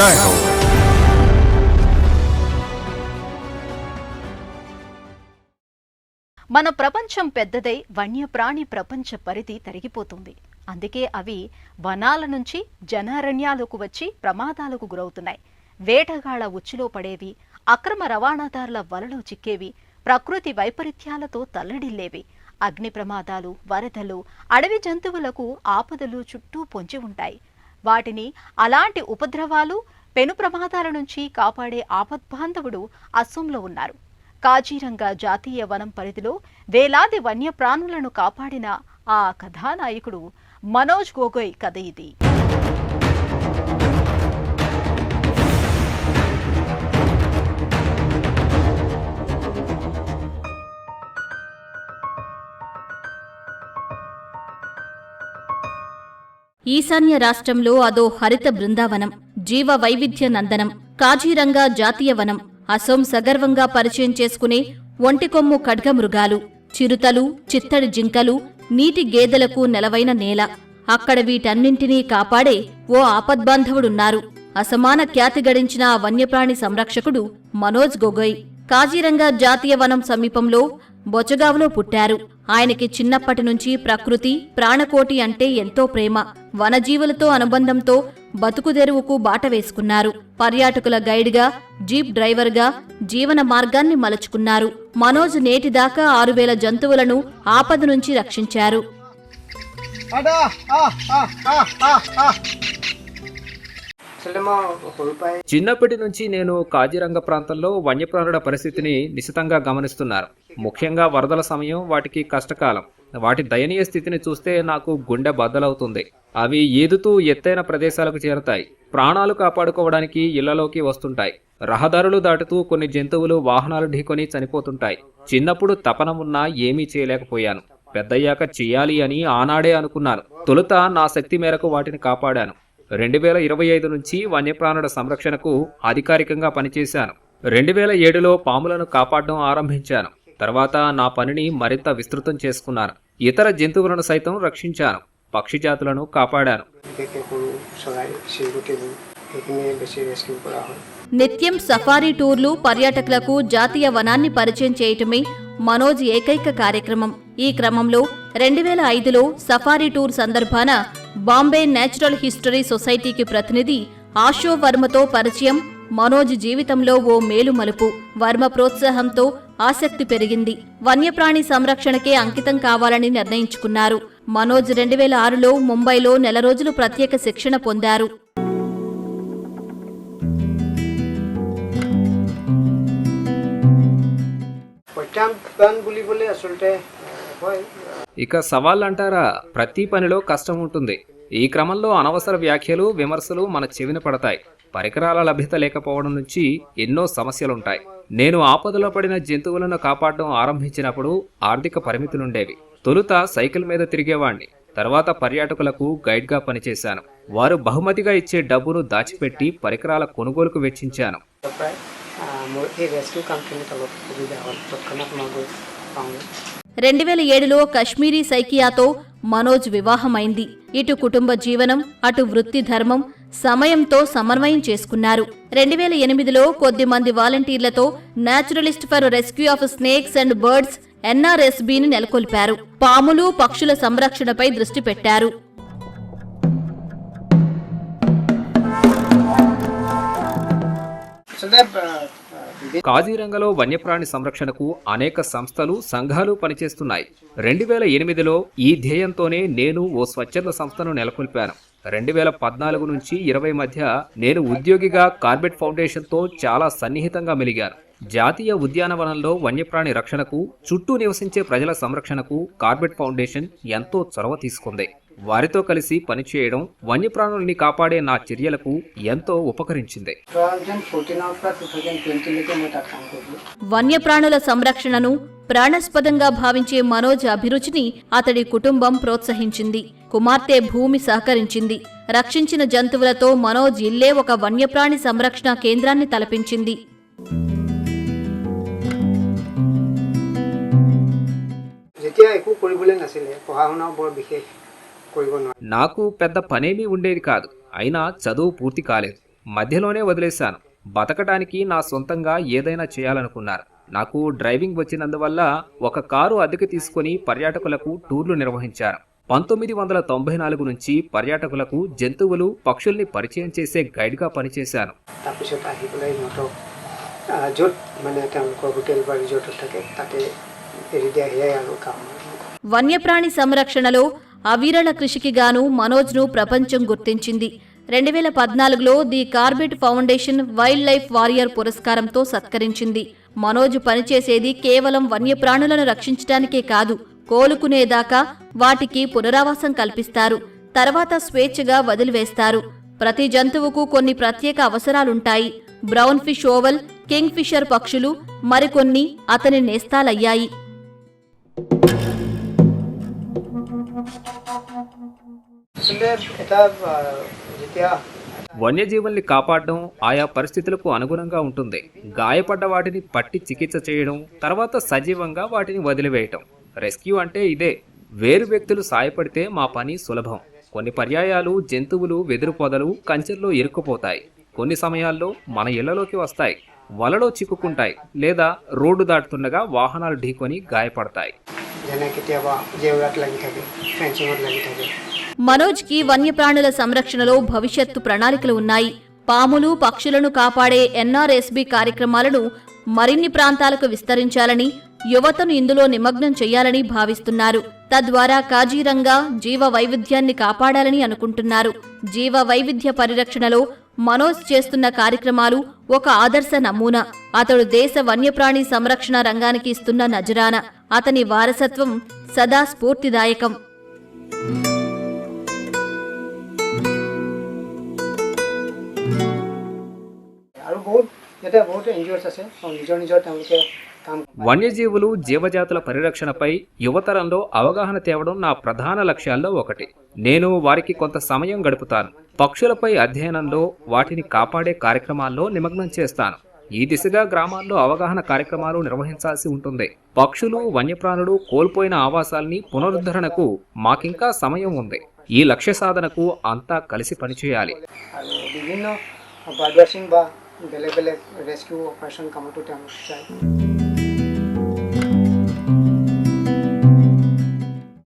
जय हो। మన ప్రపంచం పెద్దదై వన్యప్రాణి ప్రపంచ పరిధి తరిగిపోతుంది. అందుకే అవి వనాల నుంచి జనారణ్యాలకు వచ్చి ప్రమాదాలకు గురవుతున్నాయి. వేటగాళ్ల ఉచ్చులో పడేవి, అక్రమ రవాణాదారుల వలలో చిక్కేవి, ప్రకృతి వైపరీత్యాలతో తల్లడిల్లేవి. అగ్ని ప్రమాదాలు, వరదలు, అడవి జంతువులకు ఆపదలు చుట్టూ పొంచి ఉంటాయి. వాటిని అలాంటి ఉపద్రవాలు, పెను ప్రమాదాల నుంచి కాపాడే ఆపద్బాంధవుడు అస్సోంలో ఉన్నారు. కాజీరంగా జాతీయ వనం పరిధిలో వేలాది వన్యప్రాణులను కాపాడిన ఆ కథానాయకుడు మనోజ్ గొగోయ్ కథ ఇది. ఈశాన్య రాష్ట్రంలో అదో హరిత బృందావనం, జీవ వైవిధ్య నందనం, కాజీరంగా జాతీయ వనం. అసోం సగర్వంగా పరిచయం చేసుకునే ఒంటికొమ్ము ఖడ్గమృగాలు, చిరుతలు, చిత్తడి జింకలు, నీటి గేదెలకు నెలవైన నేల. అక్కడ వీటన్నింటినీ కాపాడే ఓ ఆపద్బాంధవుడున్నారు. అసమాన ఖ్యాతి గడించిన ఆ వన్యప్రాణి సంరక్షకుడు మనోజ్ గొగోయ్. కాజీరంగా జాతీయ వనం సమీపంలో బొచగావ్లో పుట్టారు. ఆయనకి చిన్నప్పటి నుంచి ప్రకృతి, ప్రాణకోటి అంటే ఎంతో ప్రేమ. వనజీవులతో అనుబంధంతో బతుకుదెరువుకు బాట వేసుకున్నారు. పర్యాటకుల గైడ్గా, జీప్ డ్రైవర్గా జీవన మార్గాన్ని మలుచుకున్నారు. మనోజ్ నేటిదాకా 6000 జంతువులను ఆపద నుంచి రక్షించారు. చిన్నప్పటి నుంచి నేను కాజీరంగ ప్రాంతంలో వన్యప్రాణుల పరిస్థితిని నిశితంగా గమనిస్తున్నారు. ముఖ్యంగా వరదల సమయం, వాటికి కష్టకాలం. వాటి దయనీయ స్థితిని చూస్తే నాకు గుండె బద్దలవుతుంది. అవి ఈదుతూ ఎత్తైన ప్రదేశాలకు చేరతాయి. ప్రాణాలు కాపాడుకోవడానికి ఇళ్లలోకి వస్తుంటాయి. రహదారులు దాటుతూ కొన్ని జంతువులు వాహనాలు ఢీకొని చనిపోతుంటాయి. చిన్నప్పుడు తపనమున్నా ఏమీ చేయలేకపోయాను. పెద్దయ్యాక చెయ్యాలి అని ఆనాడే అనుకున్నాను. తొలుత నా శక్తి మేరకు వాటిని కాపాడాను. 2025 నుంచి వన్యప్రాణుల సంరక్షణకు అధికారికంగా పనిచేశాను. 2007లో పాములను కాపాడడం ఆరంభించాను. తర్వాత నా పనిని మరింత విస్తృతం చేసుకున్నాను. ఇతర జంతువులను సైతం రక్షించాను. పక్షి జాతులను కాపాడాను. నిత్యం సఫారీ టూర్లు, పర్యాటకులకు జాతీయ వనాన్ని పరిచయం చేయటమే మనోజ్ ఏకైక కార్యక్రమం. ఈ క్రమంలో 2005లో సఫారీ టూర్ సందర్భాన బాంబే నేచురల్ హిస్టరీ సొసైటీకి ప్రతినిధి ఆశో వర్మతో పరిచయం మనోజ్ జీవితంలో ఓ మేలుమలుపు. వర్మ ప్రోత్సాహంతో ఆసక్తి పెరిగింది. వన్యప్రాణి సంరక్షణకే అంకితం కావాలని నిర్ణయించుకున్నారు. మనోజ్ 2006లో ముంబైలో నెల రోజులు ప్రత్యేక శిక్షణ పొందారు. ఇక సవాళ్ళంటారా, ప్రతి పనిలో కష్టం ఉంటుంది. ఈ క్రమంలో అనవసర వ్యాఖ్యలు, విమర్శలు మన చెవిన పడతాయి. పరికరాల లభ్యత లేకపోవడం నుంచి ఎన్నో సమస్యలుంటాయి. నేను ఆపదలో పడిన జంతువులను కాపాడడం ఆరంభించినప్పుడు ఆర్థిక పరిమితులుండేవి. తొలుత సైకిల్ మీద తిరిగేవాణ్ణి. తర్వాత పర్యాటకులకు గైడ్గా పనిచేశాను. వారు బహుమతిగా ఇచ్చే డబ్బును దాచిపెట్టి పరికరాల కొనుగోలుకు వెచ్చించాను. 2007లో కశ్మీరీ సైకియాతో మనోజ్ వివాహమైంది. ఇటు కుటుంబ జీవనం, అటు వృత్తి ధర్మం సమయంతో సమన్వయం చేసుకున్నారు. 2008లో కొద్దిమంది వాలంటీర్లతో naturalist for rescue of snakes and birds NRSBని నెలకొల్పారు. పాములు, పక్షుల సంరక్షణపై దృష్టి పెట్టారు. కాజీరంగలో వన్యప్రాణి సంరక్షణకు అనేక సంస్థలు, సంఘాలు పనిచేస్తున్నాయి. 2008లో ఈ ధ్యేయంతోనే నేను ఓ స్వచ్ఛంద సంస్థను నెలకొల్పాను. 2014 నుంచి 20 మధ్య నేను ఉద్యోగిగా కార్బెట్ ఫౌండేషన్తో చాలా సన్నిహితంగా మెలిగాను. జాతీయ ఉద్యానవనంలో వన్యప్రాణి రక్షణకు, చుట్టూ నివసించే ప్రజల సంరక్షణకు కార్బెట్ ఫౌండేషన్ ఎంతో చొరవ తీసుకుంది. వారితో కలిసి పనిచేయడం వన్యప్రాణుల్ని కాపాడే నా చర్యలకు ఎంతో ఉపకరించింది. వన్యప్రాణుల సంరక్షణను ప్రాణాస్పదంగా భావించే మనోజ్ అభిరుచిని అతడి కుటుంబం ప్రోత్సహించింది. కుమార్తె భూమి సహకరించింది. రక్షించిన జంతువులతో మనోజ్ ఇల్లే ఒక వన్యప్రాణి సంరక్షణ కేంద్రాన్ని తలపించింది. నాకు పెద్ద పనేమీ ఉండేది కాదు. అయినా చదువు పూర్తి కాలేదు. మధ్యలోనే వదిలేశాను. బతకడానికి నా సొంతంగా ఏదైనా చేయాలనుకున్నారు. నాకు డ్రైవింగ్ వచ్చినందువల్ల ఒక కారు అద్దెకి తీసుకుని పర్యాటకులకు టూర్లు నిర్వహించాను. 1994 నుంచి పర్యాటకులకు జంతువులు, పక్షుల్ని పరిచయం చేసే గైడ్గా పనిచేశాను. వన్యప్రాణి సంరక్షణలో అవిరళ కృషికి గాను మనోజ్ను ప్రపంచం గుర్తించింది. 2014లో the Corbett foundation wildlife warrior పురస్కారంతో సత్కరించింది. మనోజ్ పనిచేసేది కేవలం వన్యప్రాణులను రక్షించడానికే కాదు, కోలుకునేదాకా వాటికి పునరావాసం కల్పిస్తారు. తర్వాత స్వేచ్ఛగా వదిలివేస్తారు. ప్రతి జంతువుకు కొన్ని ప్రత్యేక అవసరాలుంటాయి. Brown fish owl, kingfisher పక్షులు మరికొన్ని అతని నేస్తాలయ్యాయి. వన్యజీవుల్ని కాపాడడం ఆయా పరిస్థితులకు అనుగుణంగా ఉంటుంది. గాయపడ్డ వాటిని పట్టి చికిత్స చేయడం, తర్వాత సజీవంగా వాటిని వదిలివేయటం. రెస్క్యూ అంటే ఇదే. వేరు వ్యక్తులు సాయపడితే మా పని సులభం. కొన్ని పర్యాయాలు జంతువులు వెదురు పొదలు, కంచెల్లో ఇరుక్కుపోతాయి. కొన్ని సమయాల్లో మన ఇళ్లలోకి వస్తాయి, వలలో చిక్కుకుంటాయి, లేదా రోడ్డు దాటుతుండగా వాహనాలు ఢీకొని గాయపడతాయి. మనోజ్కి వన్యప్రాణుల సంరక్షణలో భవిష్యత్తు ప్రణాళికలు ఉన్నాయి. పాములు, పక్షులను కాపాడే ఎన్ఆర్ఎస్బి కార్యక్రమాలను మరిన్ని ప్రాంతాలకు విస్తరించాలని, యువతను ఇందులో నిమగ్నం చేయాలని భావిస్తున్నారు. తద్వారా కాజీరంగా జీవ వైవిధ్యాన్ని కాపాడాలని అనుకుంటున్నారు. జీవ వైవిధ్య పరిరక్షణలో మనోజ్ చేస్తున్న కార్యక్రమాలు ఒక ఆదర్శ నమూనా. అతడు దేశ వన్యప్రాణి సంరక్షణ రంగానికి ఇస్తున్న నజరాన. అతని వారసత్వం సదా స్ఫూర్తిదాయకం. వన్యజీవులు, జీవజాతుల పరిరక్షణపై యువతరంలో అవగాహన తేవడం నా ప్రధాన లక్ష్యాల్లో ఒకటి. నేను వారికి కొంత సమయం గడుపుతాను. పక్షులపై అధ్యయనంలో, వాటిని కాపాడే కార్యక్రమాల్లో నిమగ్నం చేస్తాను. ఈ దిశగా గ్రామాల్లో అవగాహన కార్యక్రమాలు నిర్వహించాల్సి ఉంటుంది. పక్షులు, వన్యప్రాణులు కోల్పోయిన ఆవాసాల్ని పునరుద్ధరణకు మాకింకా సమయం ఉంది. ఈ లక్ష్య సాధనకు అంతా కలిసి పనిచేయాలి. বিভিন্ন বার্ড ওয়াচিং বা বেলেগ বেলেগ রেস্কিউ অপারেশন কামতো তেওঁলোক যায়।